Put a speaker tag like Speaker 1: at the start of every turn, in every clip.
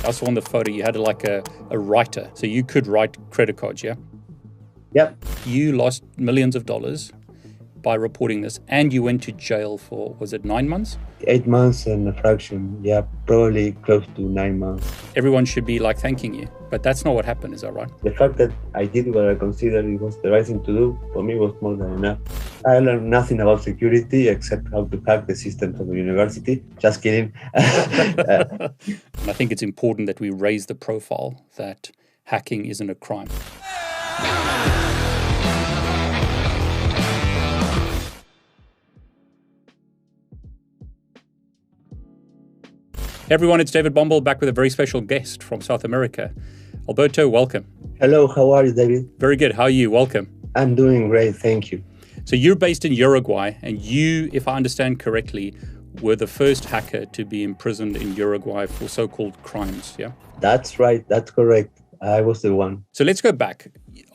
Speaker 1: I saw on the photo you had like a writer, so you could write credit cards, yeah?
Speaker 2: Yep.
Speaker 1: You lost millions of dollars by reporting this, and you went to jail for, was it 9 months?
Speaker 2: 8 months and a fraction. Yeah, probably close to 9 months.
Speaker 1: Everyone should be like thanking you, but that's not what happened, is that right?
Speaker 2: The fact that I did what I considered it was the right thing to do, for me was more than enough. I learned nothing about security except how to hack the systems of the university. Just kidding.
Speaker 1: And I think it's important that we raise the profile that hacking isn't a crime. Hey everyone, it's David Bombal back with a very special guest from South America. Alberto, welcome.
Speaker 2: Hello, how are you, David?
Speaker 1: Very good. How are you? Welcome.
Speaker 2: I'm doing great, thank you.
Speaker 1: So you're based in Uruguay, and you, if I understand correctly, were the first hacker to be imprisoned in Uruguay for so-called crimes, yeah?
Speaker 2: That's right, that's correct. I was the one.
Speaker 1: So let's go back.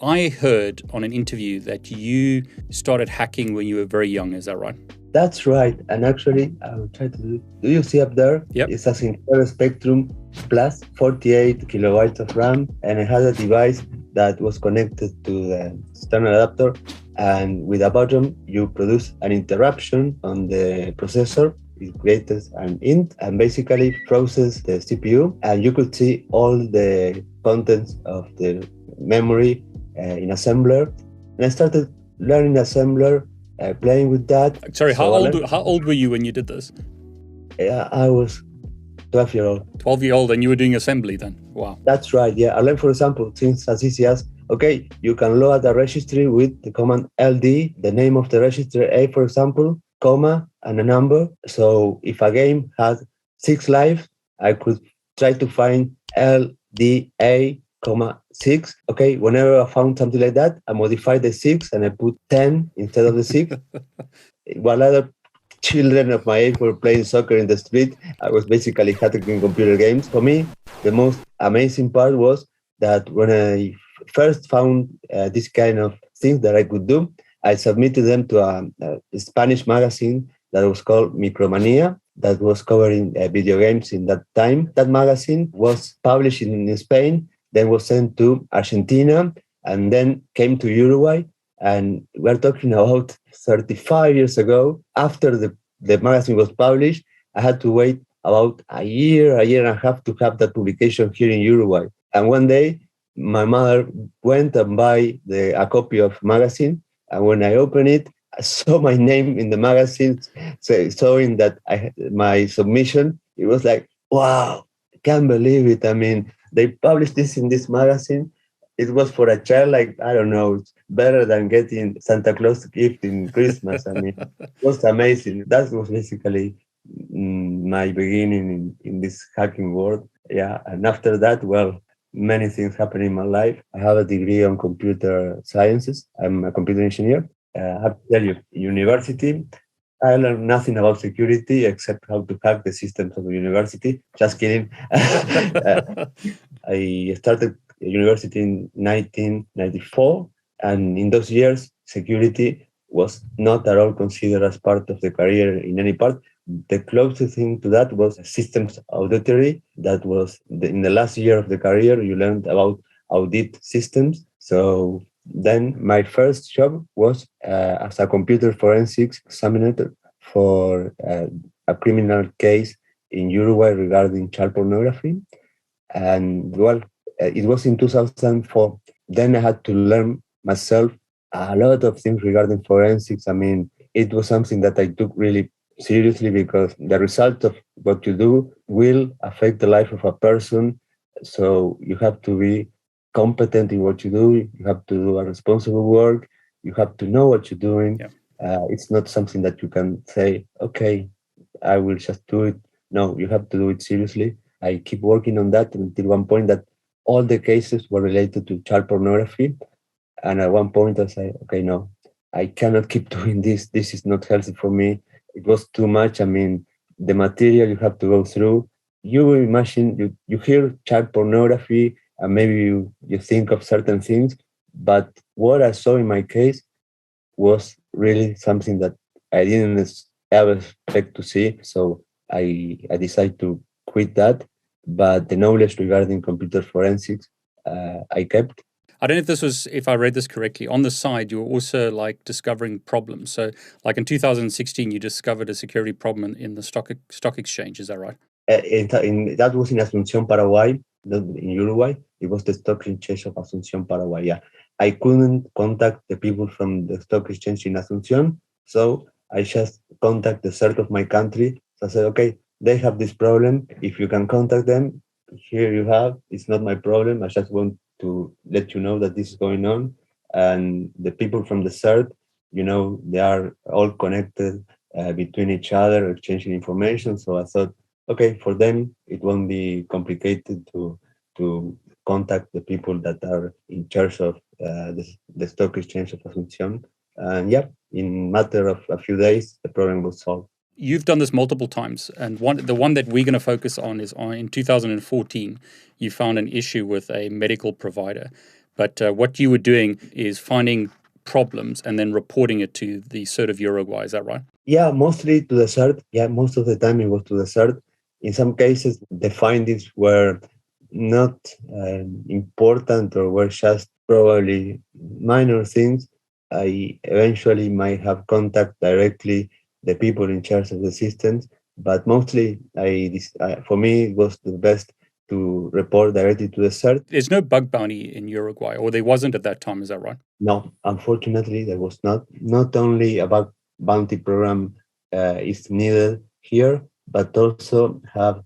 Speaker 1: I heard on an interview that you started hacking when you were very young, is that right?
Speaker 2: That's right. And actually, I will try to do you see up there?
Speaker 1: Yep.
Speaker 2: It's a Sinclair Spectrum Plus 48 kilobytes of RAM. And I had a device that was connected to the external adapter. And with a button, you produce an interruption on the processor. It creates an int and basically frozen the CPU. And you could see all the contents of the memory in assembler. And I started learning assembler. Playing with that.
Speaker 1: Sorry, how old were you when you did this?
Speaker 2: Yeah, I was 12-year-old.
Speaker 1: 12-year-old, and you were doing assembly then? Wow.
Speaker 2: That's right, yeah. I learned, for example, things as easy as, okay, you can load a registry with the command LD, the name of the registry A, for example, comma, and a number. So if a game had 6 lives, I could try to find LDA, 6. Okay, whenever I found something like that, I modified the 6 and I put 10 instead of the 6. While other children of my age were playing soccer in the street, I was basically hacking computer games. For me, the most amazing part was that when I first found this kind of things that I could do, I submitted them to a Spanish magazine that was called Micromania, that was covering video games in that time. That magazine was published in Spain, then was sent to Argentina, and then came to Uruguay. And we're talking about 35 years ago. After the magazine was published, I had to wait about a year and a half to have that publication here in Uruguay. And one day, my mother went and bought a copy of the magazine. And when I opened it, I saw my name in the magazine, showing that my submission. It was like, wow, I can't believe it. I mean, they published this in this magazine. It was for a child, like, I don't know, it's better than getting Santa Claus gift in Christmas. I mean, it was amazing. That was basically my beginning in this hacking world. Yeah, and after that, well, many things happened in my life. I have a degree on computer sciences. I'm a computer engineer. I have to tell you, university, I learned nothing about security except how to hack the systems of the university. Just kidding. I started university in 1994, and in those years, security was not at all considered as part of the career in any part. The closest thing to that was systems auditory. That was in the last year of the career, you learned about audit systems. So then my first job was as a computer forensics examiner for a criminal case in Uruguay regarding child pornography. And well, it was in 2004. Then I had to learn myself a lot of things regarding forensics. I mean, it was something that I took really seriously because the result of what you do will affect the life of a person. So you have to be competent in what you do. You have to do a responsible work. You have to know what you're doing.
Speaker 1: Yeah.
Speaker 2: It's not something that you can say, okay, I will just do it. No, you have to do it seriously. I keep working on that until one point that all the cases were related to child pornography. And at one point I said, okay, no, I cannot keep doing this. This is not healthy for me. It was too much. I mean, the material you have to go through, you imagine, you hear child pornography and maybe you think of certain things, but what I saw in my case was really something that I didn't ever expect to see. So I decided to quit that. but the knowledge regarding computer forensics I kept.
Speaker 1: I don't know if I read this correctly. On the side, you were also like discovering problems. So, like in 2016, you discovered a security problem in the stock exchange. Is that right?
Speaker 2: That was in Asunción, Paraguay, not in Uruguay. It was the stock exchange of Asunción, Paraguay. Yeah, I couldn't contact the people from the stock exchange in Asunción, so I just contact the CERT of my country. So I said, okay, they have this problem. If you can contact them, here you have. It's not my problem. I just want to let you know that this is going on. And the people from the CERT, they are all connected between each other, exchanging information. So I thought, okay, for them it won't be complicated to contact the people that are in charge of the stock exchange of Asunción. And yeah, in matter of a few days, the problem was solved.
Speaker 1: You've done this multiple times, and the one that we're going to focus on is in 2014. You found an issue with a medical provider, but what you were doing is finding problems and then reporting it to the CERT of Uruguay. Is that right?
Speaker 2: Yeah, mostly to the CERT. Yeah, most of the time it was to the CERT. In some cases, the findings were not important or were just probably minor things. I eventually might have contact directly the people in charge of the systems, but mostly for me it was the best to report directly to the CERT.
Speaker 1: There's no bug bounty in Uruguay, or there wasn't at that time. Is that right?
Speaker 2: No, unfortunately, there was not. Not only a bug bounty program is needed here, but also have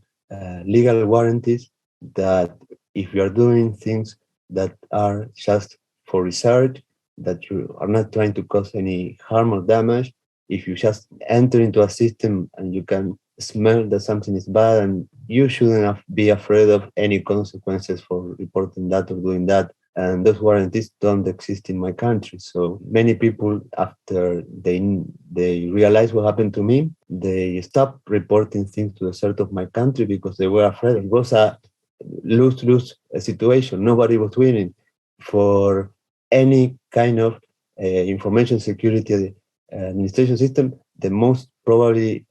Speaker 2: legal warranties that if you are doing things that are just for research, that you are not trying to cause any harm or damage, if you just enter into a system and you can smell that something is bad, and you shouldn't be afraid of any consequences for reporting that or doing that. And those warranties don't exist in my country. So many people, after they realize what happened to me, they stopped reporting things to the CERT of my country because they were afraid. It was a lose-lose situation. Nobody was winning. For any kind of information security administration system, the most probably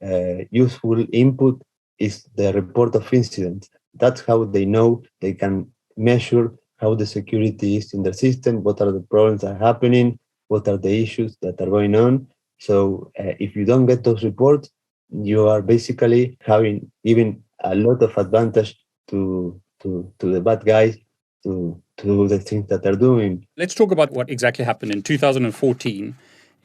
Speaker 2: useful input is the report of incidents. That's how they know they can measure how the security is in the system, what are the problems that are happening, what are the issues that are going on. So if you don't get those reports, you are basically giving a lot of advantage to the bad guys to do the things that they're doing.
Speaker 1: Let's talk about what exactly happened in 2014.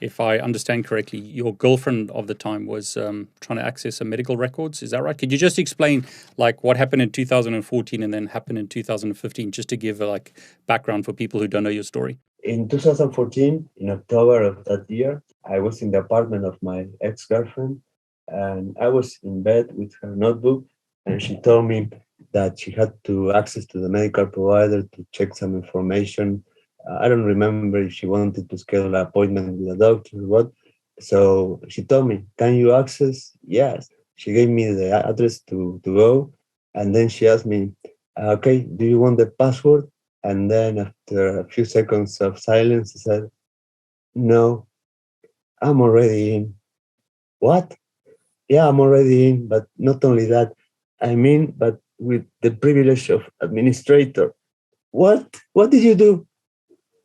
Speaker 1: If I understand correctly, your girlfriend of the time was trying to access some medical records. Is that right? Could you just explain like what happened in 2014 and then happened in 2015, just to give like background for people who don't know your story?
Speaker 2: In 2014, in October of that year, I was in the apartment of my ex-girlfriend, and I was in bed with her notebook, and she told me that she had to access to the medical provider to check some information. I don't remember if she wanted to schedule an appointment with a doctor or what. So she told me, can you access? Yes. She gave me the address to go. And then she asked me, okay, do you want the password? And then after a few seconds of silence, I said, no, I'm already in. What? Yeah, I'm already in. But not only that, but with the privilege of administrator. What? What did you do?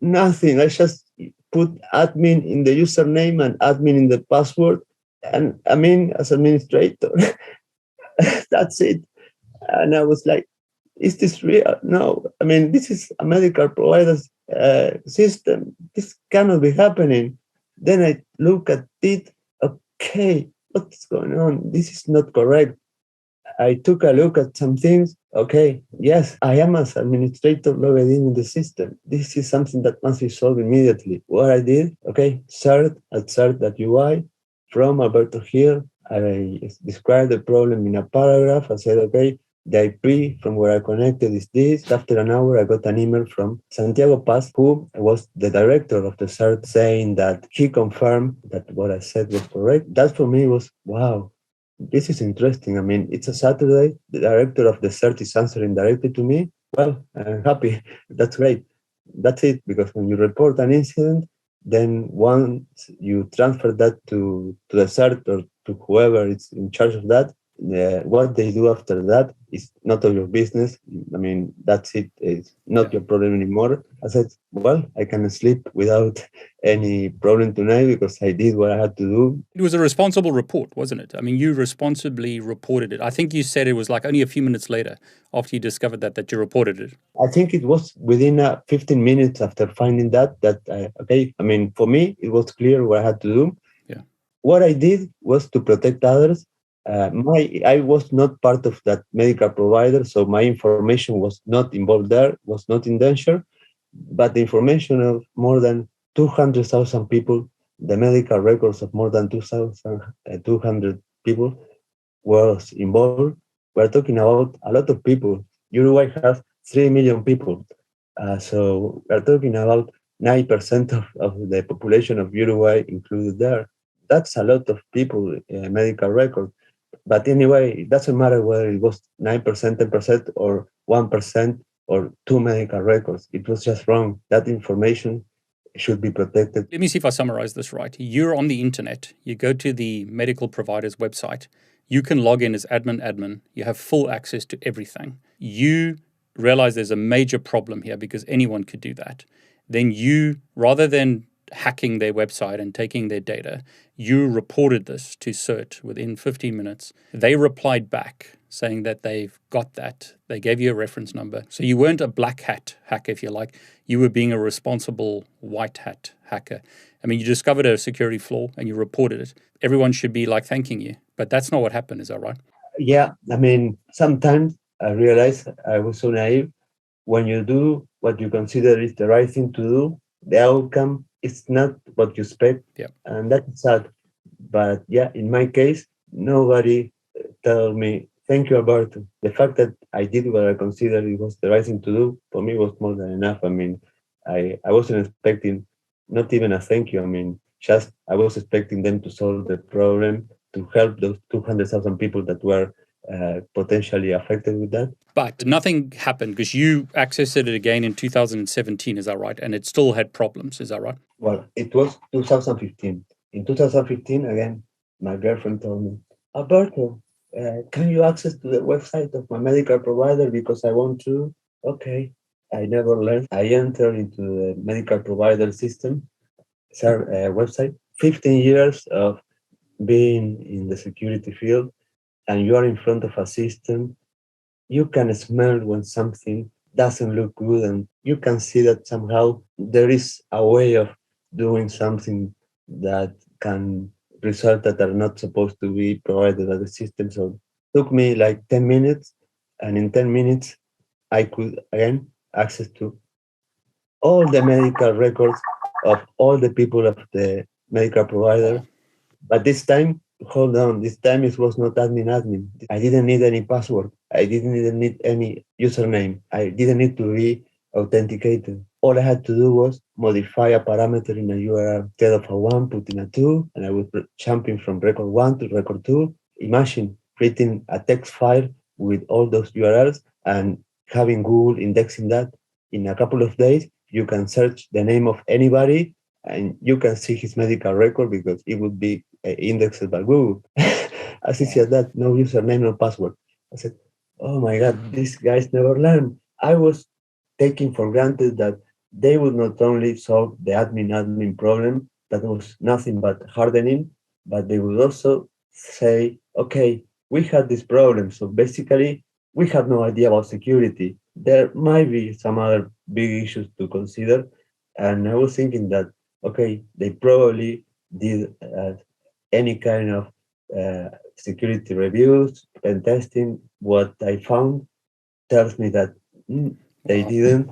Speaker 2: Nothing. I just put admin in the username and admin in the password. And as administrator, that's it. And I was like, is this real? No. This is a medical provider's system. This cannot be happening. Then I look at it. Okay, what's going on? This is not correct. I took a look at some things. Okay, yes, I am as administrator logged in the system. This is something that must be solved immediately. What I did, okay, cert.ui from Alberto here. I described the problem in a paragraph. I said, okay, the IP from where I connected is this. After an hour, I got an email from Santiago Paz, who was the director of the CERT, saying that he confirmed that what I said was correct. That for me was, wow, this is interesting. It's a Saturday. The director of the CERT is answering directly to me. Well, I'm happy. That's great. That's it. Because when you report an incident, then once you transfer that to the CERT or to whoever is in charge of that, what they do after that is not of your business. I mean, that's it. It's not
Speaker 1: Yeah.
Speaker 2: your problem anymore. I said, well, I can sleep without any problem tonight because I did what I had to do.
Speaker 1: It was a responsible report, wasn't it? I mean, you responsibly reported it. I think you said it was like only a few minutes later after you discovered that you reported it.
Speaker 2: I think it was within 15 minutes after finding okay, I mean, for me, it was clear what I had to do.
Speaker 1: Yeah.
Speaker 2: What I did was to protect others. I was not part of that medical provider, so my information was not involved there, was not in danger. But the information of more than 200,000 people, the medical records of more than 200 people was involved. We're talking about a lot of people. Uruguay has 3 million people. So we're talking about 9% of the population of Uruguay included there. That's a lot of people, medical record. But anyway, it doesn't matter whether it was 9%, 10%, or 1%, or two medical records. It was just wrong. That information should be protected.
Speaker 1: Let me see if I summarize this right. You're on the internet, you go to the medical provider's website, you can log in as admin, you have full access to everything. You realize there's a major problem here because anyone could do that. Then you, rather than hacking their website and taking their data, you reported this to CERT within 15 minutes. They replied back saying that they've got that. They gave you a reference number. So you weren't a black hat hacker, if you like. You were being a responsible white hat hacker. I mean, you discovered a security flaw and you reported it. Everyone should be like thanking you. But that's not what happened, is that right?
Speaker 2: Yeah, I mean, sometimes I realize I was so naive. When you do what you consider is the right thing to do, the outcome is not what you expect.
Speaker 1: Yeah.
Speaker 2: And that's sad. But yeah, in my case, nobody told me, thank you, Alberto. The fact that I did what I considered it was the right thing to do, for me was more than enough. I mean, I wasn't expecting not even a thank you. I mean, just I was expecting them to solve the problem, to help those 200,000 people that were potentially affected with that.
Speaker 1: But nothing happened because you accessed it again in 2017, is that right? And it still had problems, is that right?
Speaker 2: Well, it was 2015. In 2015, again, my girlfriend told me, Alberto, can you access to the website of my medical provider because I want to? Okay, I never learned. I entered into the medical provider system website. 15 years of being in the security field, and you are in front of a system. You can smell when something doesn't look good, and you can see that somehow there is a way of doing something that can result that are not supposed to be provided by the system. So it took me like 10 minutes, and in 10 minutes I could again access to all the medical records of all the people of the medical provider.
Speaker 1: Wow.
Speaker 2: But this time, hold on, this time it was not admin. I didn't need any password. I didn't even need any username. I didn't need to be authenticated. All I had to do was modify a parameter in a URL. Instead of a 1, put in a 2, and I would jumping from record 1 to record 2. Imagine creating a text file with all those URLs and having Google indexing that. In a couple of days, you can search the name of anybody and you can see his medical record because it would be indexed by Google. As easy as that, no username, no password. I said, oh my God, these guys never learn. I was taking for granted that they would not only solve the admin problem, that was nothing but hardening, but they would also say, okay, we had this problem. So basically, we have no idea about security. There might be some other big issues to consider. And I was thinking that, okay, they probably did any kind of security reviews and testing. What I found tells me that they
Speaker 1: Wow.
Speaker 2: didn't.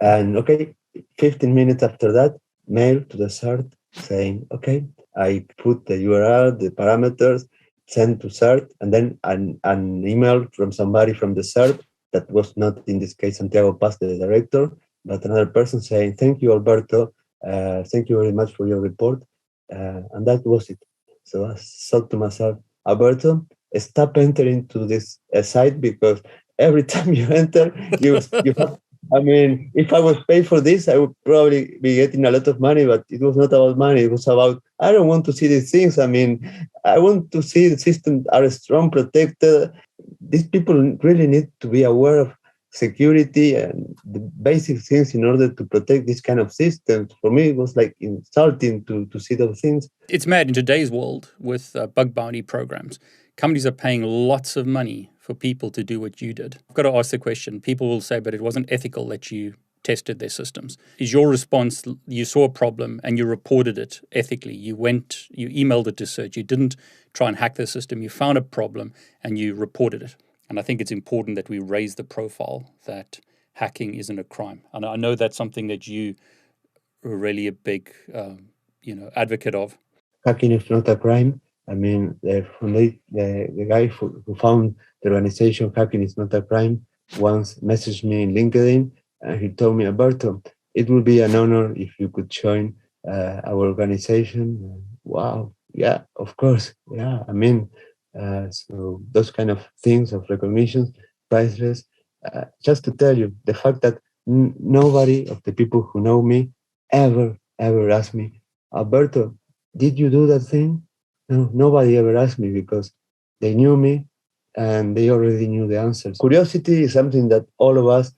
Speaker 2: And okay, 15 minutes after that, mail to the CERT saying, okay, I put the URL, the parameters, send to CERT, and then an email from somebody from the CERT that was not in this case Santiago Paz, the director, but another person saying, thank you, Alberto. Thank you very much for your report. And that was it. So I thought to myself, Alberto, stop entering to this site because every time you enter, you have I mean, if I was paid for this, I would probably be getting a lot of money, but it was not about money. It was about, I don't want to see these things. I mean, I want to see the systems are strong, protected. These people really need to be aware of security and the basic things in order to protect this kind of systems. For me, it was like insulting to see those things.
Speaker 1: It's mad in today's world with bug bounty programs. Companies are paying lots of money for people to do what you did. I've got to ask the question. People will say, but it wasn't ethical that you tested their systems. Is your response, you saw a problem and you reported it ethically? You emailed it to search. You didn't try and hack the system. You found a problem and you reported it. And I think it's important that we raise the profile that hacking isn't a crime. And I know that's something that you are really a big advocate of.
Speaker 2: Hacking is not a crime. I mean, the guy who found the organization Hacking is Not a Crime once messaged me in LinkedIn, and he told me, Alberto, it would be an honor if you could join our organization. Wow, yeah, of course, yeah. I mean, so those kind of things of recognition, priceless. Just to tell you, the fact that nobody of the people who know me ever asked me, Alberto, did you do that thing? No, nobody ever asked me because they knew me and they already knew the answers. Curiosity is something that all of us,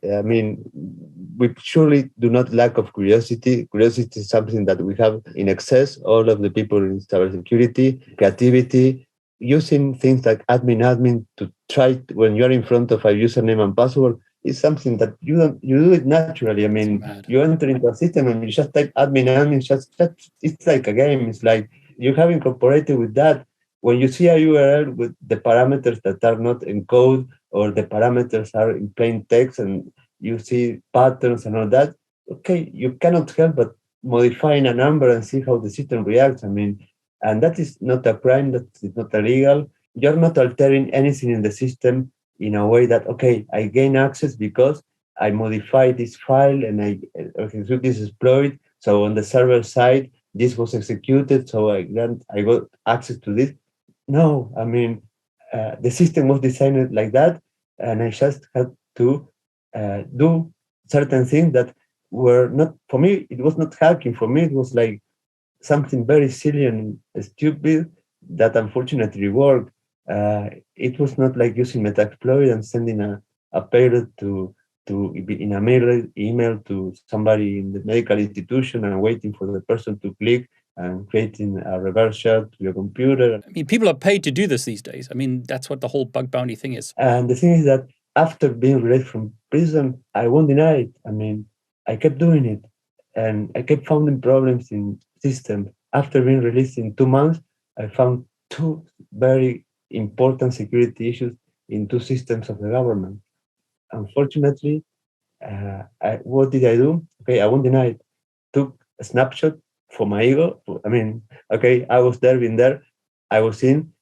Speaker 2: I mean, we surely do not lack of curiosity. Curiosity is something that we have in excess, all of the people in cybersecurity, creativity, using things like admin to try when you're in front of a username and password is something that you do it naturally. I mean, you enter into a system and you just type admin, just it's like a game. It's like you have incorporated with that. When you see a URL with the parameters that are not in code or the parameters are in plain text and you see patterns and all that, okay, you cannot help but modifying a number and see how the system reacts. I mean, and that is not a crime, that is not illegal. You're not altering anything in the system in a way that, okay, I gain access because I modify this file and I execute this exploit. So on the server side, this was executed, so I got access to this. No, I mean, the system was designed like that, and I just had to do certain things that were not, for me, it was not hacking. For me, it was like something very silly and stupid that unfortunately worked. It was not like using Metasploit and sending a payload in a email to somebody in the medical institution and waiting for the person to click and creating a reverse shell to your computer.
Speaker 1: I mean, people are paid to do this these days. I mean, that's what the whole bug bounty thing is.
Speaker 2: And the thing is that after being released from prison, I won't deny it. I mean, I kept doing it and I kept finding problems in systems. After being released in 2 months, I found two very important security issues in two systems of the government. Unfortunately, what did I do? Okay, I won't deny it. Took a snapshot for my ego. I mean, okay, I was there, been there. I was in.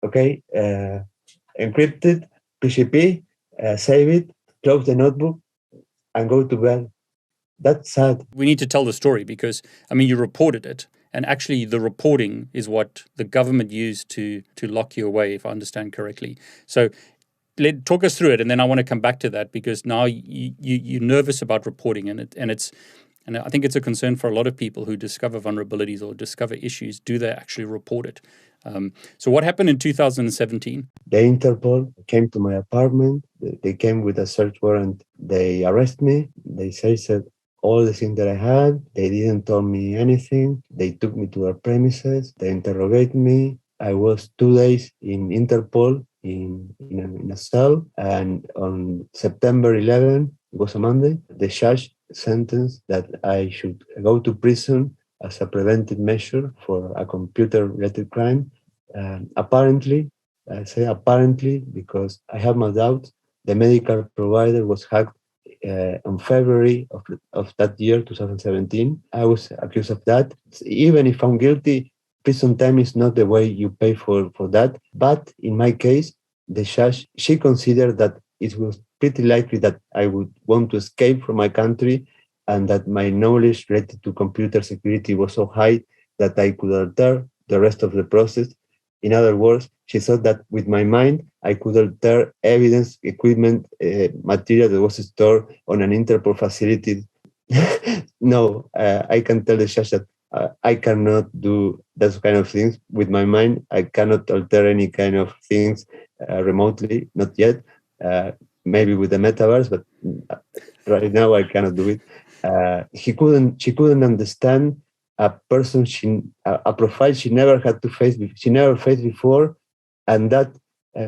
Speaker 2: Okay, encrypted, PGP, save it, close the notebook, and go to bed. That's sad.
Speaker 1: We need to tell the story because, I mean, you reported it. And actually, the reporting is what the government used to lock you away, if I understand correctly. So talk us through it, and then I want to come back to that because now you're nervous about reporting, and I think it's a concern for a lot of people who discover vulnerabilities or discover issues. Do they actually report it? So what happened in 2017?
Speaker 2: The Interpol came to my apartment. They came with a search warrant. They arrested me. They said all the things that I had. They didn't tell me anything. They took me to their premises. They interrogated me. I was 2 days in Interpol in a cell. And on September 11, it was a Monday, the judge sentenced that I should go to prison as a preventive measure for a computer-related crime. Apparently, I say apparently because I have my doubts, the medical provider was hacked on February of that year, 2017. I was accused of that. Even if I'm guilty, prison time is not the way you pay for that. But in my case, the judge, she considered that it was pretty likely that I would want to escape from my country and that my knowledge related to computer security was so high that I could alter the rest of the process. In other words, she thought that with my mind, I could alter evidence, equipment, material that was stored on an Interpol facility. No, I can tell the judge that I cannot do those kind of things with my mind. I cannot alter any kind of things remotely, not yet. Uh, Maybe with the metaverse, but right now I cannot do it. She couldn't understand a person, a profile she never had to face, she never faced before, and that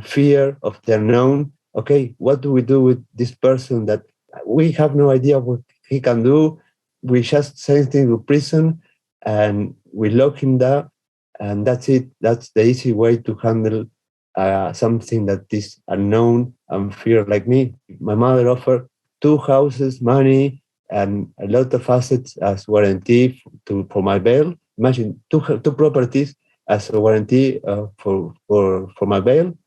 Speaker 2: fear of the unknown. Okay, what do we do with this person that we have no idea what he can do? We just send him to prison and we lock him down, and that's it. That's the easy way to handle something that is unknown and fear like me. My mother offered 2 houses, money, and a lot of assets as warranty for my bail. Imagine two properties as a warranty for my bail,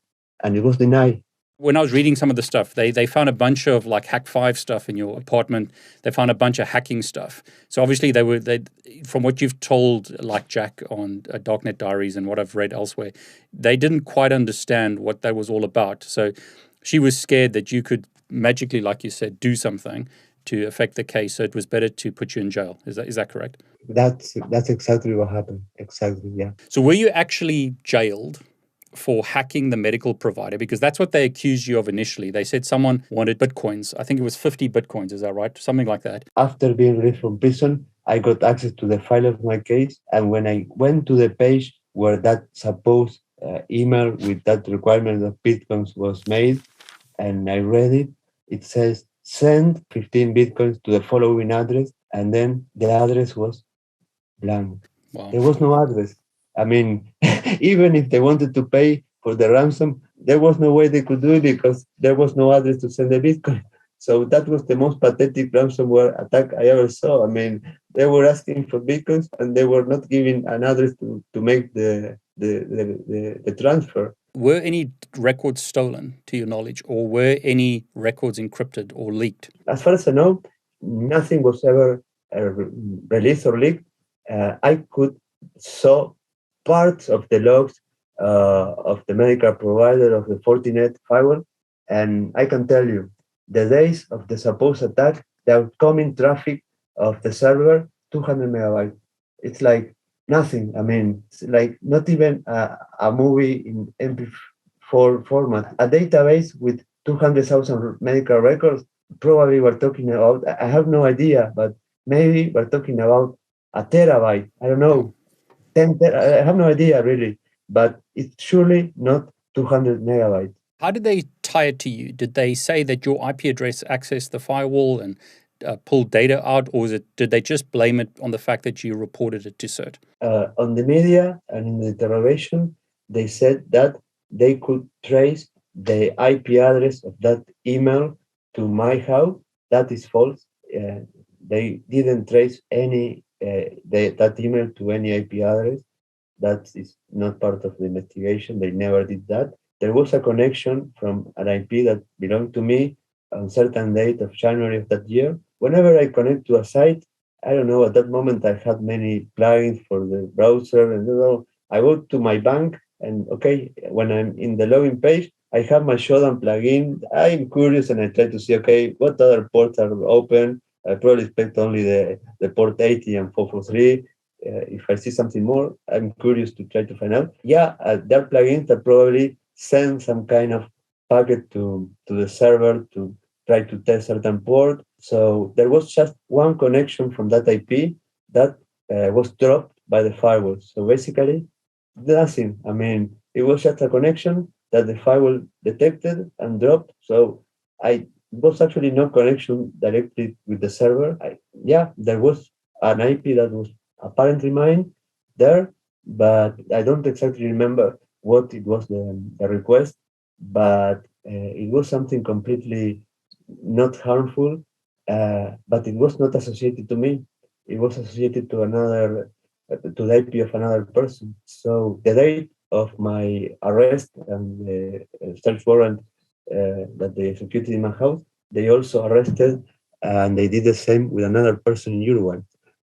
Speaker 2: and it was denied.
Speaker 1: When I was reading some of the stuff, they found a bunch of like Hack5 stuff in your apartment. They found a bunch of hacking stuff. So obviously they from what you've told, like Jack on Darknet Diaries and what I've read elsewhere, they didn't quite understand what that was all about. So she was scared that you could magically, like you said, do something to affect the case. So it was better to put you in jail. Is that correct?
Speaker 2: That's exactly what happened. Exactly, yeah.
Speaker 1: So were you actually jailed for hacking the medical provider? Because that's what they accused you of initially. They said someone wanted bitcoins. I think it was 50 bitcoins. Is that right? Something like that.
Speaker 2: After being released from prison, I got access to the file of my case. And when I went to the page where that supposed email with that requirement of bitcoins was made, and I read it, it says send 15 bitcoins to the following address. And then the address was blank.
Speaker 1: Wow.
Speaker 2: There was no address. I mean, even if they wanted to pay for the ransom, there was no way they could do it because there was no address to send the Bitcoin. So that was the most pathetic ransomware attack I ever saw. I mean, they were asking for Bitcoins and they were not giving an address to make the transfer.
Speaker 1: Were any records stolen, to your knowledge, or were any records encrypted or leaked?
Speaker 2: As far as I know, nothing was ever released or leaked. I could saw parts of the logs of the medical provider of the Fortinet firewall, and I can tell you, the days of the supposed attack, the outgoing traffic of the server, 200 megabytes. It's like nothing. I mean, it's like not even a movie in MP4 format. A database with 200,000 medical records, probably we're talking about, I have no idea, but maybe we're talking about a terabyte. I don't know. I have no idea really, but it's surely not 200 megabytes.
Speaker 1: How did they tie it to you? Did they say that your IP address accessed the firewall and pulled data out, or did they just blame it on the fact that you reported it to CERT?
Speaker 2: On the media and in the interrogation, they said that they could trace the IP address of that email to my house. That is false. They didn't trace that email to any IP address. That is not part of the investigation. They never did that. There was a connection from an IP that belonged to me on certain date of January of that year. Whenever I connect to a site, I don't know, at that moment I had many plugins for the browser and I go to my bank and okay, when I'm in the login page, I have my Shodan plugin. I'm curious and I try to see, okay, what other ports are open? I probably expect only the port 80 and 443. If I see something more, I'm curious to try to find out. Yeah, there are plugins that probably send some kind of packet to the server to try to test certain port. So there was just one connection from that IP that was dropped by the firewall. So basically, nothing. I mean, it was just a connection that the firewall detected and dropped. So I was actually no connection directly with the server. There was an IP that was apparently mine there, but I don't exactly remember what it was the request, but it was something completely not harmful, but it was not associated to me. It was associated to to the IP of another person. So the date of my arrest and the search warrant that they executed in my house, they also arrested and they did the same with another person in Uruguay.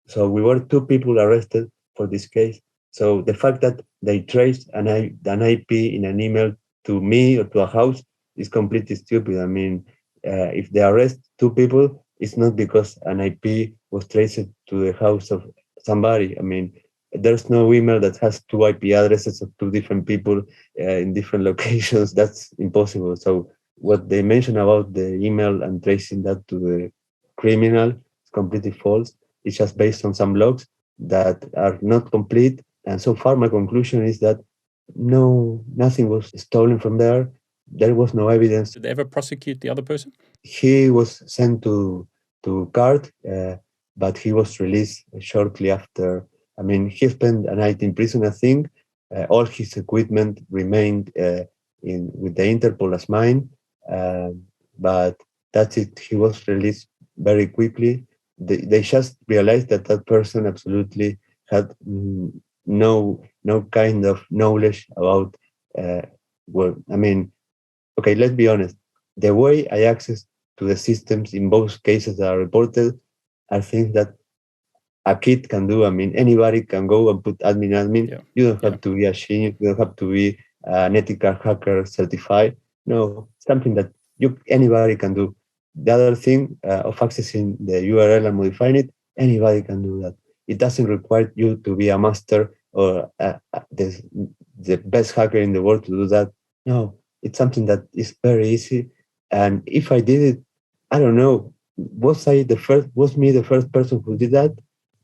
Speaker 2: So we were two people arrested for this case. So the fact that they traced an IP in an email to me or to a house is completely stupid. I mean, if they arrest two people, it's not because an IP was traced to the house of somebody. I mean, there's no email that has two IP addresses of two different people in different locations. That's impossible. So what they mentioned about the email and tracing that to the criminal is completely false. It's just based on some logs that are not complete. And so far, my conclusion is that no, nothing was stolen from there. There was no evidence.
Speaker 1: Did they ever prosecute the other person?
Speaker 2: He was sent to CART, but he was released shortly after. I mean, he spent a night in prison, I think. All his equipment remained in with the Interpol as mine, but that's it. He was released very quickly. They just realized that that person absolutely had no kind of knowledge about. Well, I mean, okay, let's be honest. The way I access to the systems in both cases that are reported are things that a kid can do. I mean, anybody can go and put admin.
Speaker 1: Yeah.
Speaker 2: You don't have to be a genius. You don't have to be an ethical hacker certified. No, something that anybody can do. The other thing of accessing the URL and modifying it, anybody can do that. It doesn't require you to be a master or the best hacker in the world to do that. No, it's something that is very easy. And if I did it, I don't know, was me the first person who did that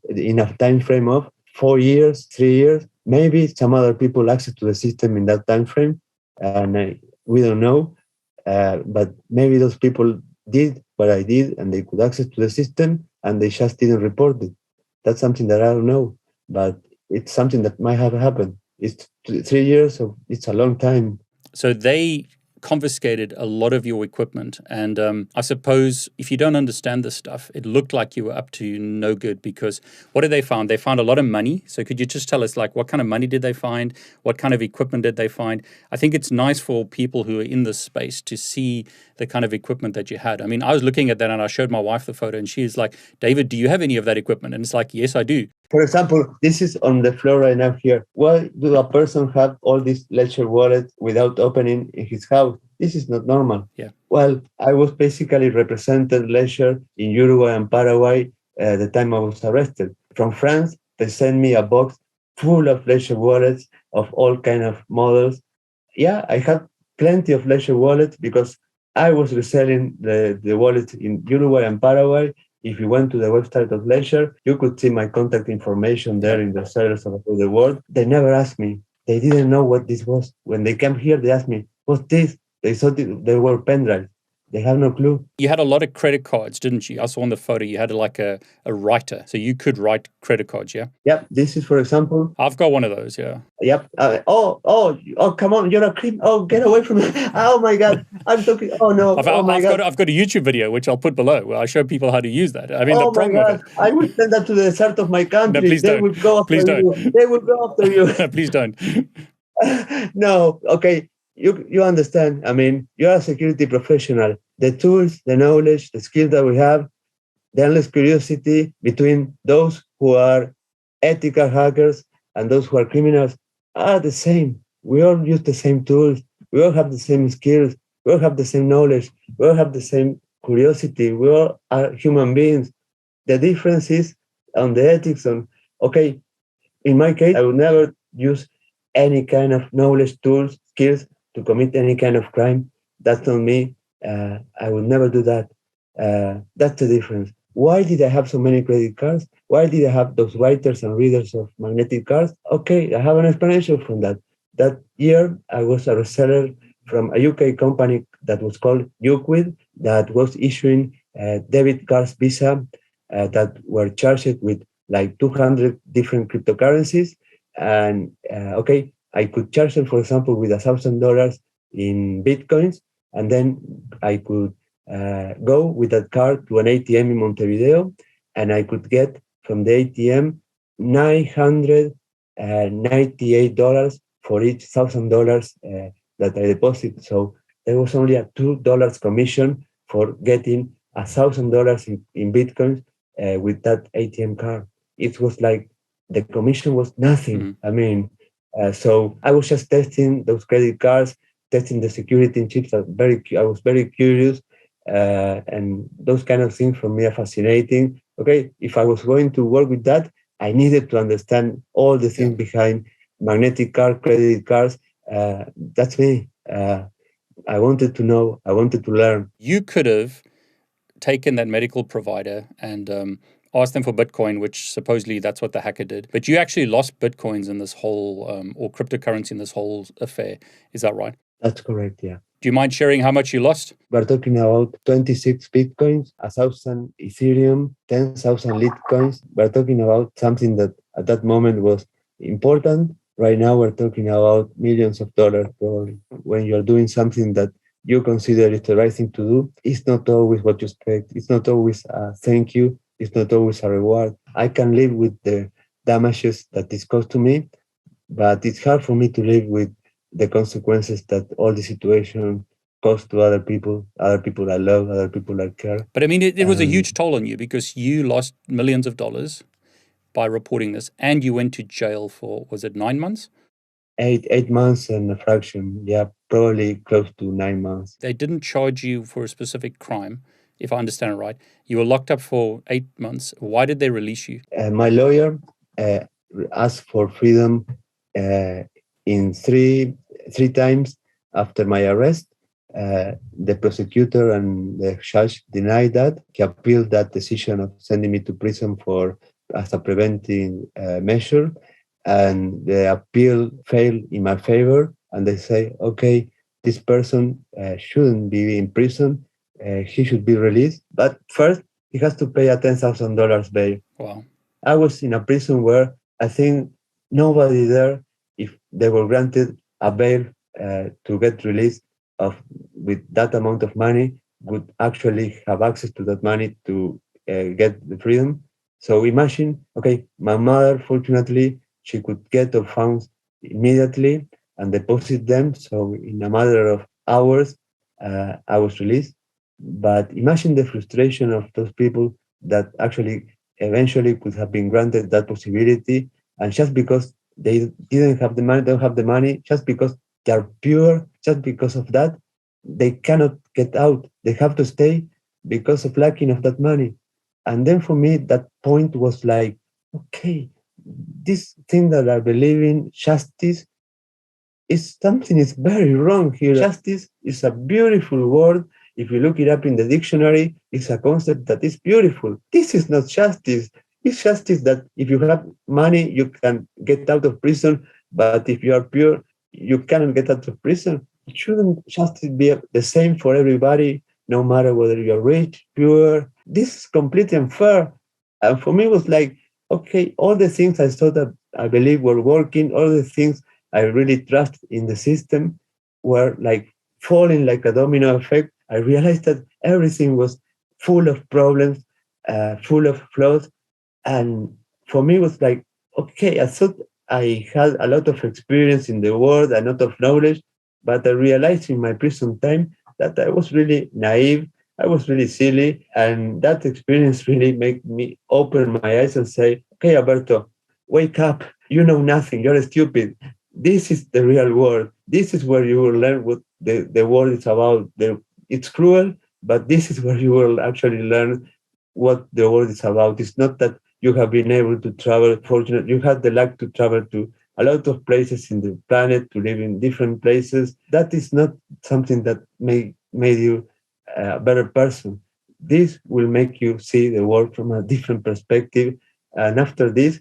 Speaker 2: in a time frame of 4 years, 3 years? Maybe some other people access to the system in that time frame, and we don't know. But maybe those people did what I did, and they could access to the system, and they just didn't report it. That's something that I don't know, but it's something that might have happened. It's 3 years, so it's a long time.
Speaker 1: So they confiscated a lot of your equipment. And I suppose if you don't understand this stuff, it looked like you were up to no good, because what did they find? They found a lot of money. So could you just tell us, like, what kind of money did they find? What kind of equipment did they find? I think it's nice for people who are in this space to see the kind of equipment that you had. I mean, I was looking at that and I showed my wife the photo and she's like, David, do you have any of that equipment? And it's like, yes, I do.
Speaker 2: For example, this is on the floor right now here. Why do a person have all these ledger wallets without opening in his house? This is not normal.
Speaker 1: Yeah.
Speaker 2: Well, I was basically represented ledger in Uruguay and Paraguay the time I was arrested. From France, they sent me a box full of ledger wallets of all kind of models. Yeah, I had plenty of ledger wallets because I was reselling the wallet in Uruguay and Paraguay. If you went to the website of Ledger, you could see my contact information there in the sellers of the world. They never asked me. They didn't know what this was. When they came here, they asked me, what's this? They thought they were pen drives. They have no clue.
Speaker 1: You had a lot of credit cards, didn't you? I saw in the photo you had like a writer. So you could write credit cards, yeah?
Speaker 2: Yep. This is, for example.
Speaker 1: I've got one of those, yeah.
Speaker 2: Yep. Oh, come on. You're a creep. Oh, get away from me. Oh, my God. I'm talking. Oh, no.
Speaker 1: I've
Speaker 2: God.
Speaker 1: I've got a YouTube video, which I'll put below, where I show people how to use that. I mean,
Speaker 2: oh,
Speaker 1: the problem
Speaker 2: my God.
Speaker 1: with it.
Speaker 2: I will send that to the desert of my country.
Speaker 1: No, please
Speaker 2: they
Speaker 1: don't.
Speaker 2: Will go after
Speaker 1: please don't.
Speaker 2: You. They will go after you.
Speaker 1: Please don't.
Speaker 2: No. Okay. You understand. I mean, you're a security professional. The tools, the knowledge, the skills that we have, the endless curiosity between those who are ethical hackers and those who are criminals are the same. We all use the same tools. We all have the same skills. We all have the same knowledge. We all have the same curiosity. We all are human beings. The difference is on the ethics. Okay, in my case, I would never use any kind of knowledge, tools, skills to commit any kind of crime. That's not me. I would never do that. That's the difference. Why did I have so many credit cards? Why did I have those writers and readers of magnetic cards? Okay, I have an explanation from that. That year, I was a reseller from a UK company that was called Uquid, that was issuing debit cards, Visa, that were charged with like 200 different cryptocurrencies. And okay, I could charge them, for example, with $1,000 in Bitcoins, and then I could go with that card to an ATM in Montevideo, and I could get from the ATM $998 for each $1,000 that I deposit. So there was only a $2 commission for getting $1,000 in Bitcoins with that ATM card. It was like the commission was nothing. I mean, So I was just testing those credit cards, testing the security in chips. I was very curious, and those kind of things for me are fascinating. Okay, if I was going to work with that, I needed to understand all the
Speaker 1: Yeah.
Speaker 2: things behind magnetic card, credit cards. That's me. I wanted to know. I wanted to learn.
Speaker 1: You could have taken that medical provider and asked them for Bitcoin, which supposedly that's what the hacker did. But you actually lost Bitcoins in this whole, or cryptocurrency in this whole affair. Is that right?
Speaker 2: That's correct. Yeah.
Speaker 1: Do you mind sharing how much you lost?
Speaker 2: We're talking about 26 bitcoins, 1,000 Ethereum, 10,000 Litecoins. We're talking about something that at that moment was important. Right now, we're talking about millions of dollars probably. When you're doing something that you consider is the right thing to do, it's not always what you expect. It's not always a thank you. It's not always a reward. I can live with the damages that this caused to me, but it's hard for me to live with the consequences that all the situation caused to other people I love, other people I care.
Speaker 1: But I mean, it was a
Speaker 2: And
Speaker 1: huge toll on you because you lost millions of dollars by reporting this and you went to jail for, was it 9 months?
Speaker 2: 8 months and a fraction, yeah, probably close to 9 months.
Speaker 1: They didn't charge you for a specific crime, if I understand it right. You were locked up for 8 months. Why did they release you?
Speaker 2: My lawyer uh, asked for freedom uh, in three times after my arrest. The prosecutor and the judge denied that. He appealed that decision of sending me to prison for as a preventing measure, and the appeal failed in my favor. And they say, okay, this person shouldn't be in prison. He should be released, but first he has to pay a $10,000 bail.
Speaker 1: Wow.
Speaker 2: I was in a prison where I think nobody there, if they were granted a bail to get released of with that amount of money, would actually have access to that money to get the freedom. So imagine, okay, my mother, fortunately, she could get the funds immediately and deposit them. So in a matter of hours, I was released. But imagine the frustration of those people that actually eventually could have been granted that possibility. And just because they didn't have the money, don't have the money, just because they are pure, just because of that, they cannot get out. They have to stay because of lacking of that money. And then for me, that point was like, okay, this thing that I believe in, justice, is something is very wrong here. Justice is a beautiful word. If you look it up in the dictionary, it's a concept that is beautiful. This is not justice. It's justice that if you have money, you can get out of prison. But if you are pure, you cannot get out of prison. Shouldn't justice be the same for everybody, no matter whether you're rich, pure? This is completely unfair. And for me, it was like, okay, all the things I thought that I believe were working, all the things I really trust in the system were like falling like a domino effect. I realized that everything was full of problems, full of flaws. And for me, it was like, okay, I thought I had a lot of experience in the world, a lot of knowledge, but I realized in my prison time that I was really naive. I was really silly. And that experience really made me open my eyes and say, okay, Alberto, wake up. You know nothing. You're stupid. This is the real world. This is where you will learn what the world is about. It's cruel, but this is where you will actually learn what the world is about. It's not that you have been able to travel. Fortunately, you had the luck to travel to a lot of places in the planet, to live in different places. That is not something that made you a better person. This will make you see the world from a different perspective. And after this,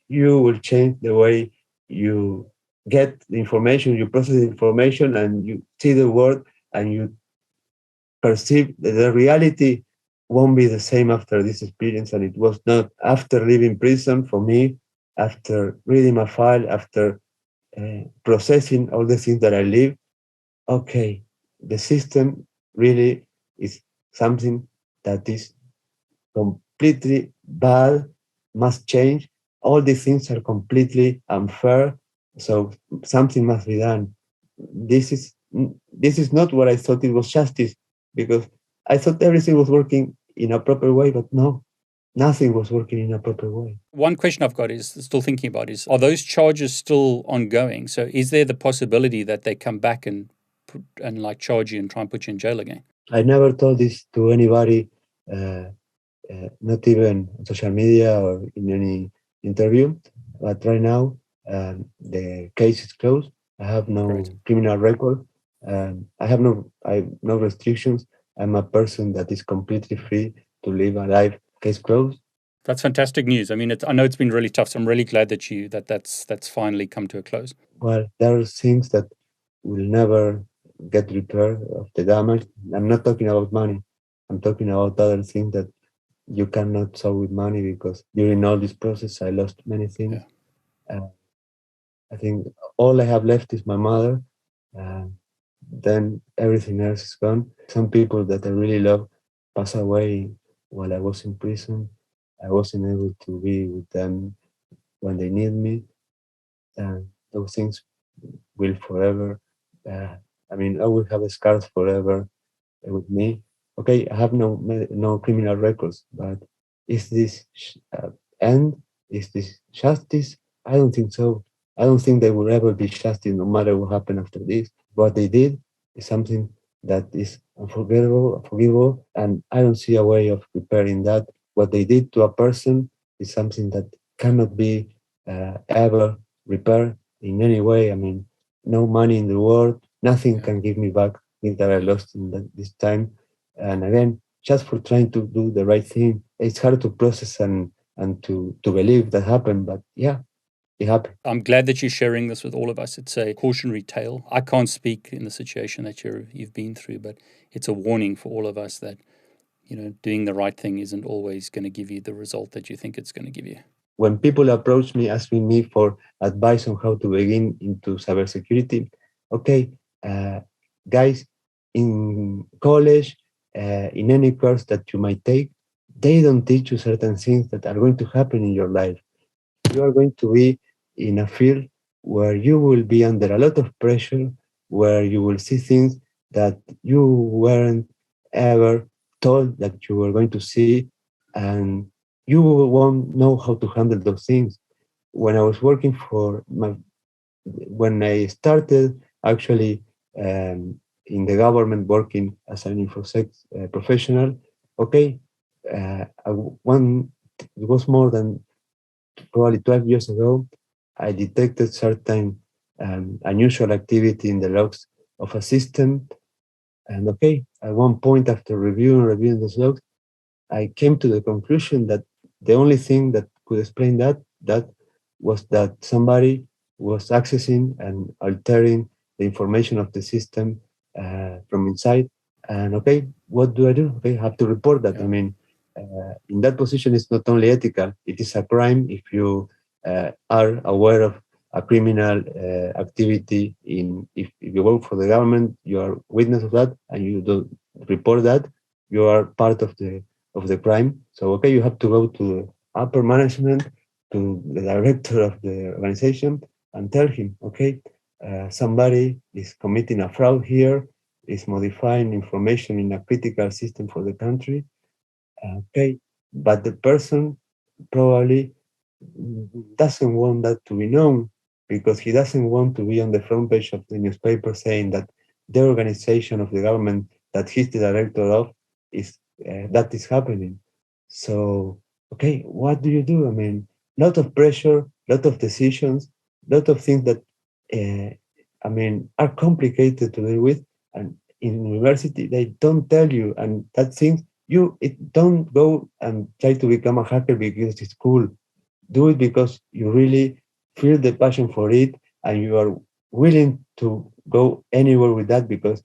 Speaker 2: you will change the way you get the information, you process the information, and you see the world, and you perceive that the reality won't be the same after this experience. And it was not after leaving prison for me, after reading my file, after processing all the things that I live. Okay, the system really is something that is completely bad, must change. All these things are completely unfair. So something must be done. This is this is not what I thought it was justice, because I thought everything was working in a proper way, but no, nothing was working in a proper way.
Speaker 1: One question I've got is still thinking about is, are those charges still ongoing? So is there the possibility that they come back and like charge you and try and put you in jail again?
Speaker 2: I never told this to anybody, uh, not even on social media or in any interview. But right now, the case is closed. I have
Speaker 1: Great.
Speaker 2: no criminal record. I have no restrictions. I'm a person that is completely free to live a life. Case closed.
Speaker 1: That's fantastic news. I mean, I know it's been really tough, so I'm really glad that that's finally come to a close.
Speaker 2: Well, there are things that will never get repaired of the damage. I'm not talking about money. I'm talking about other things that you cannot solve with money, because during all this process, I lost many things.
Speaker 1: Yeah.
Speaker 2: I think all I have left is my mother. Uh, then everything else is gone. Some people that I really love passed away while I was in prison. I wasn't able to be with them when they need me. And those things will forever. Uh, I mean, I will have scars forever with me. Okay, I have no criminal records, but is this end? Is this justice? I don't think so. I don't think there will ever be justice, no matter what happened after this. What they did is something that is unforgivable, and I don't see a way of repairing that. What they did to a person is something that cannot be ever repaired in any way. I mean, no money in the world, nothing
Speaker 1: Yeah.
Speaker 2: can give me back things that I lost in this time. And again, just for trying to do the right thing, it's hard to process and to believe that happened. But yeah, it happened.
Speaker 1: I'm glad that you're sharing this with all of us. It's a cautionary tale. I can't speak in the situation that you've been through, but it's a warning for all of us that, doing the right thing isn't always going to give you the result that you think it's going to give you.
Speaker 2: When people approach me asking me for advice on how to begin into cybersecurity, okay, uh, guys, in college, in any course that you might take, they don't teach you certain things that are going to happen in your life. You are going to be in a field where you will be under a lot of pressure, where you will see things that you weren't ever told that you were going to see, and you won't know how to handle those things. When I was working when I started actually in the government working as an infosec professional, okay, one, it was more than probably 12 years ago, I detected certain unusual activity in the logs of a system. And okay, at one point after reviewing those logs, I came to the conclusion that the only thing that could explain that was that somebody was accessing and altering the information of the system from inside. And okay, what do I do? Okay, I have to report that. I
Speaker 1: Yeah.
Speaker 2: mean, in that position, it's not only ethical; it is a crime if you are aware of a criminal activity. If you work for the government, you are witness of that, and you don't report that, you are part of the crime. So okay, you have to go to the upper management, to the director of the organization, and tell him, okay, somebody is committing a fraud here, is modifying information in a critical system for the country. Okay, but the person probably doesn't want that to be known, because he doesn't want to be on the front page of the newspaper saying that the organization of the government that he's the director of is that is happening. So okay, what do you do? I mean, lot of pressure, lot of decisions, lot of things that I mean are complicated to deal with, and in university they don't tell you, and that things you it don't go and try to become a hacker because it's cool. Do it because you really feel the passion for it, and you are willing to go anywhere with that, because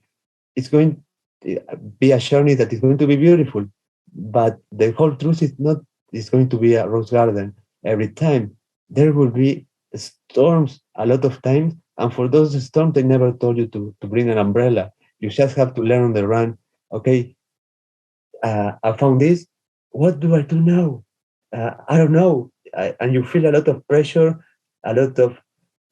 Speaker 2: it's going to be a journey that is going to be beautiful. But the whole truth is not it's going to be a rose garden every time. There will be storms a lot of times, and for those storms they never told you to bring an umbrella. You just have to learn on the run. Okay, I found this. What do I do now? I don't know. And you feel a lot of pressure, a lot of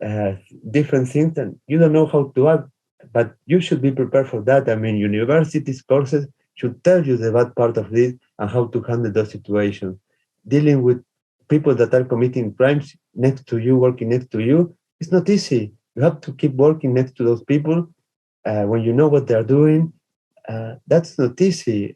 Speaker 2: uh, different things, and you don't know how to act. But you should be prepared for that. I mean, universities courses should tell you the bad part of this and how to handle those situations. dealing with people that are committing crimes next to you, working next to you, it's not easy. You have to keep working next to those people when you know what they're doing. That's not easy.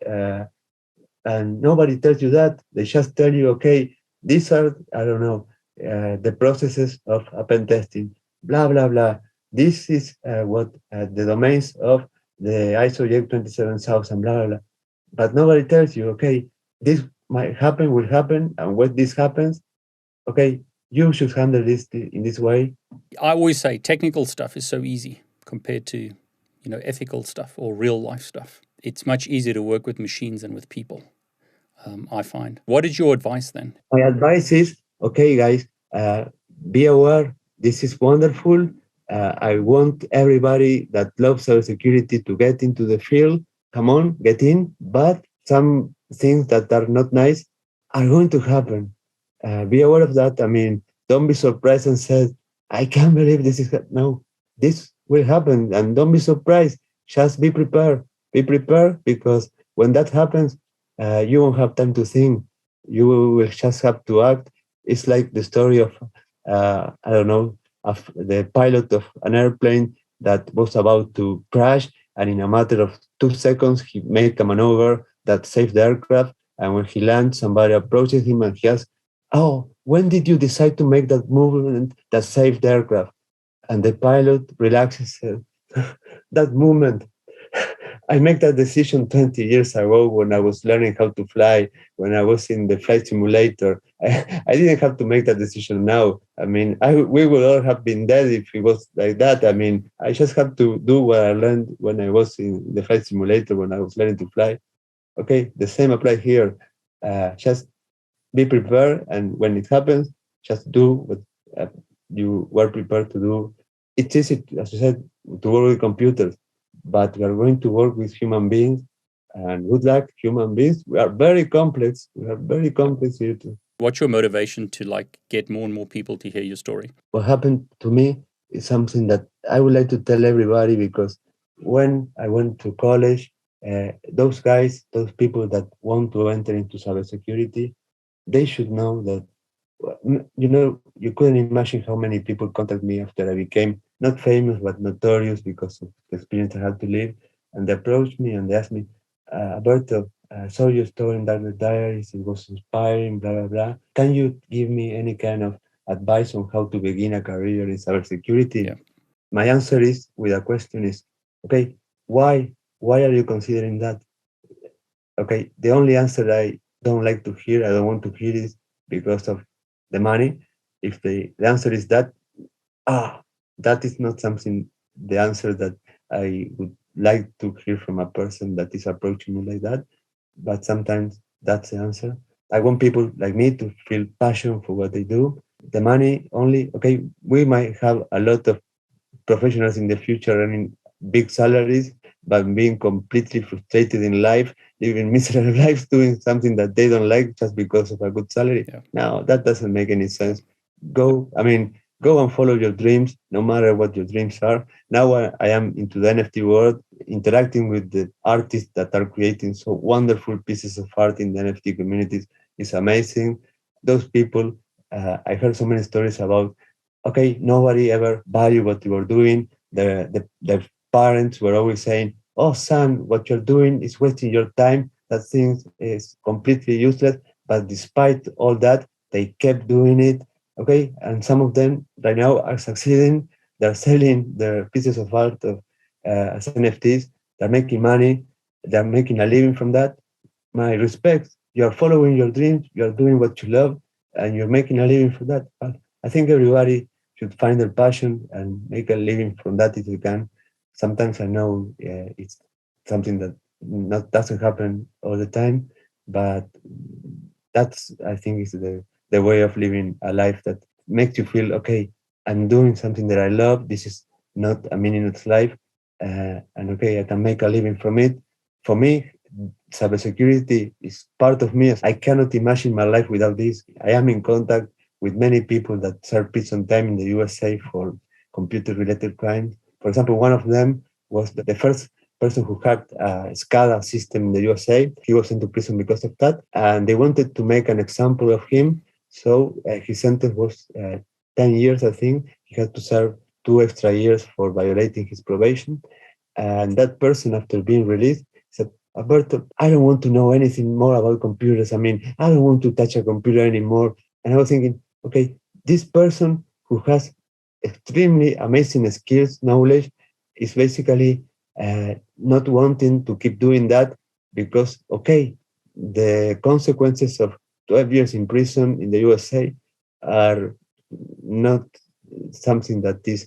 Speaker 2: And nobody tells you that. They just tell you, okay, these are, I don't know, the processes of pen testing, blah, blah, blah. This is what the domains of the ISO J 27000, blah, blah, blah. But nobody tells you, okay, this might happen, will happen, and when this happens, okay, you should handle this in this way.
Speaker 1: I always say technical stuff is so easy compared to, ethical stuff or real life stuff. It's much easier to work with machines than with people. I find. What is your advice then?
Speaker 2: My advice is, okay, guys, uh, be aware. This is wonderful. I want everybody that loves cybersecurity to get into the field. Come on, get in. But some things that are not nice are going to happen. Be aware of that. I mean, don't be surprised and say, I can't believe this is no. This will happen, and don't be surprised. Just be prepared. Be prepared because when that happens, you won't have time to think. You will just have to act. It's like the story of I don't know, of the pilot of an airplane that was about to crash, and in a matter of 2 seconds he made a maneuver that saved the aircraft. And when he lands, somebody approaches him and he asks, "Oh, when did you decide to make that movement that saved the aircraft?" And the pilot relaxes. That moment, I made that decision 20 years ago when I was learning how to fly, when I was in the flight simulator. I didn't have to make that decision now. I mean, we would all have been dead if it was like that. I mean, I just had to do what I learned when I was in the flight simulator, when I was learning to fly. Okay, the same applies here. Just be prepared, and when it happens, just do what uh, you were prepared to do. It's easy, as you said, to work with computers, but we are going to work with human beings. And good luck, human beings. We are very complex. We are very complex here too.
Speaker 1: What's your motivation to get more and more people to hear your story?
Speaker 2: What happened to me is something that I would like to tell everybody, because when I went to college, those guys, those people that want to enter into cybersecurity, they should know that, you couldn't imagine how many people contacted me after I became not famous but notorious because of the experience I had to live. And they approached me and they asked me, Alberto, I saw your story in Dark Diaries. It was inspiring, blah, blah, blah. Can you give me any kind of advice on how to begin a career in cybersecurity?
Speaker 1: Yeah.
Speaker 2: My answer is, with a question, is, okay, why? Why are you considering that? Okay, the only answer I don't like to hear, I don't want to hear, is because of the money. If the answer is that, that is not something, the answer that I would like to hear from a person that is approaching me like that. But sometimes that's the answer. I want people like me to feel passion for what they do. The money only, okay, we might have a lot of professionals in the future earning big salaries, but being completely frustrated in life, living miserable lives, doing something that they don't like just because of a good salary.
Speaker 1: Yeah.
Speaker 2: Now, that doesn't make any sense. Go and follow your dreams, no matter what your dreams are. Now I am into the NFT world, interacting with the artists that are creating so wonderful pieces of art in the NFT communities is amazing. Those people, I heard so many stories about, okay, nobody ever valued what you were doing. The parents were always saying, "Oh, son, what you're doing is wasting your time. That thing is completely useless." But despite all that, they kept doing it. Okay, and some of them right now are succeeding. They're selling their pieces of art as NFTs. They're making money. They're making a living from that. My respect. You are following your dreams. You are doing what you love, and you're making a living from that. But I think everybody should find their passion and make a living from that if you can. Sometimes I know it's something that not doesn't happen all the time, but that's, I think, is the way of living a life that makes you feel, okay, I'm doing something that I love. This is not a meaningless life, and okay, I can make a living from it. For me, cybersecurity is part of me. I cannot imagine my life without this. I am in contact with many people that serve prison time in the USA for computer-related crimes. For example, one of them was the first person who hacked a SCADA system in the USA. He was sent to prison because of that, and they wanted to make an example of him. So his sentence was 10 years, I think. He had to serve 2 extra years for violating his probation. And that person, after being released, said, Alberto, I don't want to know anything more about computers. I mean, I don't want to touch a computer anymore. And I was thinking, okay, this person who has extremely amazing skills, knowledge, is basically not wanting to keep doing that because, okay, the consequences of 12 years in prison in the USA are not something that is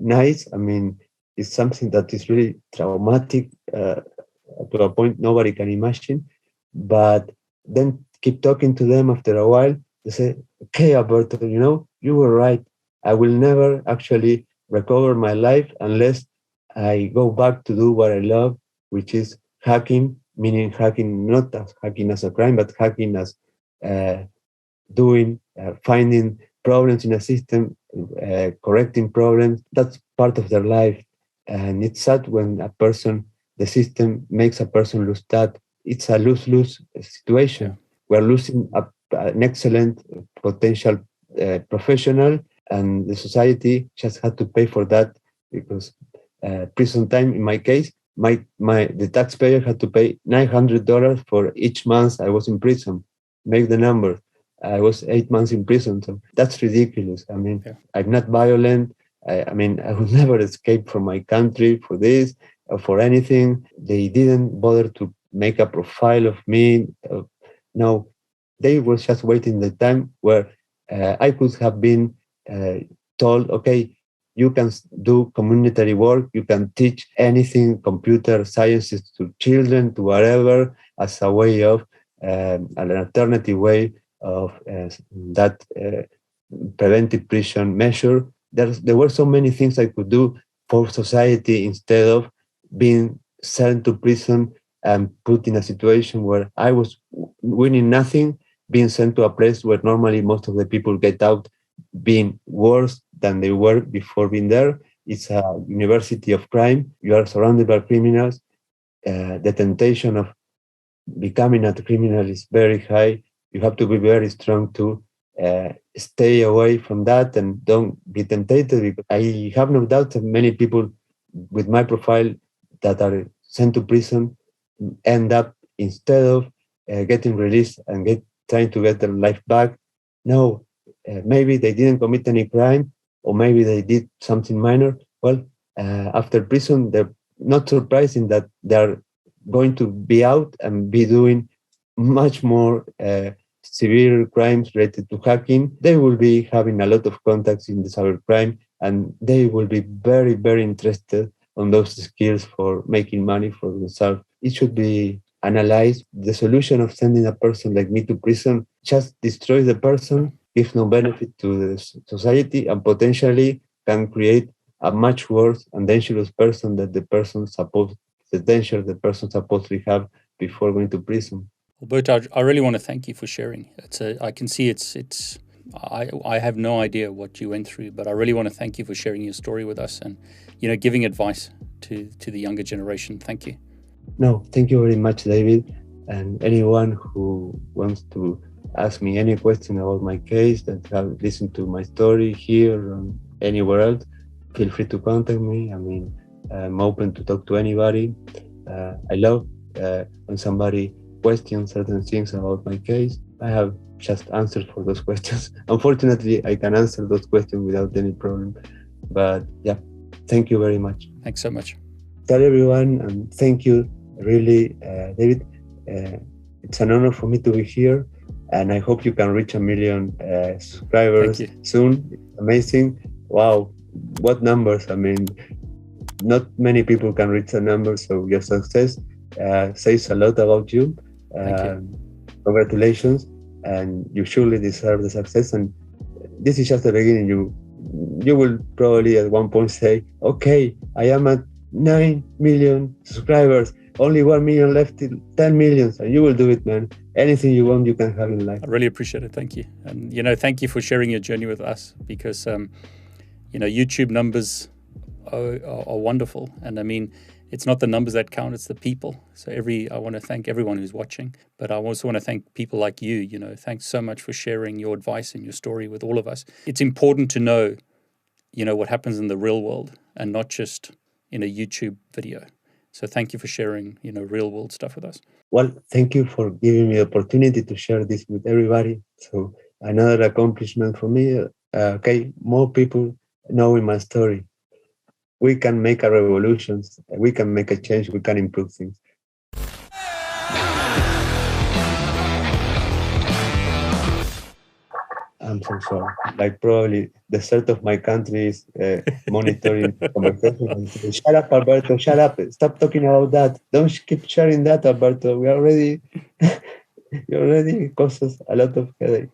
Speaker 2: nice. I mean, it's something that is really traumatic to a point nobody can imagine. But then keep talking to them after a while. They say, okay, Alberto, you were right. I will never actually recover my life unless I go back to do what I love, which is hacking, meaning hacking not as hacking as a crime, but hacking as uh, finding problems in a system, correcting problems. That's part of their life. And it's sad when the system makes a person lose that. It's a lose-lose situation.
Speaker 1: Yeah.
Speaker 2: We're losing an excellent potential professional, and the society just had to pay for that because prison time, in my case, the taxpayer had to pay $900 for each month I was in prison. Make the number. I was 8 months in prison, so that's ridiculous. I mean,
Speaker 1: Yeah.
Speaker 2: I'm not violent. I mean, I would never escape from my country for this or for anything. They didn't bother to make a profile of me. No, they were just waiting the time where I could have been told, okay, you can do community work, you can teach anything, computer sciences to children, to whatever, as a way of an alternative way of that preventive prison measure. There were so many things I could do for society instead of being sent to prison and put in a situation where I was winning nothing, being sent to a place where normally most of the people get out being worse than they were before being there. It's a university of crime. You are surrounded by criminals. The temptation of becoming a criminal is very high. You have to be very strong to stay away from that and don't be tempted, because I have no doubt that many people with my profile that are sent to prison end up, instead of getting released and trying to get their life back, no, maybe they didn't commit any crime, or maybe they did something minor. Well, after prison, they're not surprising that they're going to be out and be doing much more severe crimes related to hacking. They will be having a lot of contacts in the cybercrime, and they will be very, very interested on those skills for making money for themselves. It should be analyzed. The solution of sending a person like me to prison just destroys the person, gives no benefit to the society, and potentially can create a much worse and dangerous person than the danger the person supposedly have before going to prison.
Speaker 1: Alberto, I really want to thank you for sharing. I can see I have no idea what you went through, but I really want to thank you for sharing your story with us and, giving advice to the younger generation. Thank you.
Speaker 2: No, thank you very much, David. And anyone who wants to ask me any question about my case, that have listened to my story here or anywhere else, feel free to contact me. I mean, I'm open to talk to anybody. I love when somebody questions certain things about my case. I have just answers for those questions. Unfortunately, I can answer those questions without any problem. But yeah, thank you very much.
Speaker 1: Thanks so much.
Speaker 2: Tell everyone, and thank you, really, David. It's an honor for me to be here, and I hope you can reach 1 million subscribers soon. It's amazing. Wow, what numbers. I mean, not many people can reach a number, so your success says a lot about you.
Speaker 1: Thank you.
Speaker 2: Congratulations, and you surely deserve the success. And this is just the beginning. You will probably at one point say, okay, I am at 9 million subscribers, only 1 million left till 10 million, and you will do it, man. Anything you want, you can have in life.
Speaker 1: I really appreciate it. Thank you. And, thank you for sharing your journey with us, because, YouTube numbers are wonderful. And I mean, it's not the numbers that count, it's the people. So I want to thank everyone who's watching, but I also want to thank people like you. Thanks so much for sharing your advice and your story with all of us. It's important to know, what happens in the real world and not just in a YouTube video. So thank you for sharing, real world stuff with us.
Speaker 2: Well, thank you for giving me the opportunity to share this with everybody. So another accomplishment for me. More people knowing my story. We can make a revolution. We can make a change. We can improve things. I'm so sorry. Like probably the third of my country is monitoring the conversation and say, "Shut up, Alberto! Shut up! Stop talking about that! Don't keep sharing that, Alberto. You already caused us a lot of headache."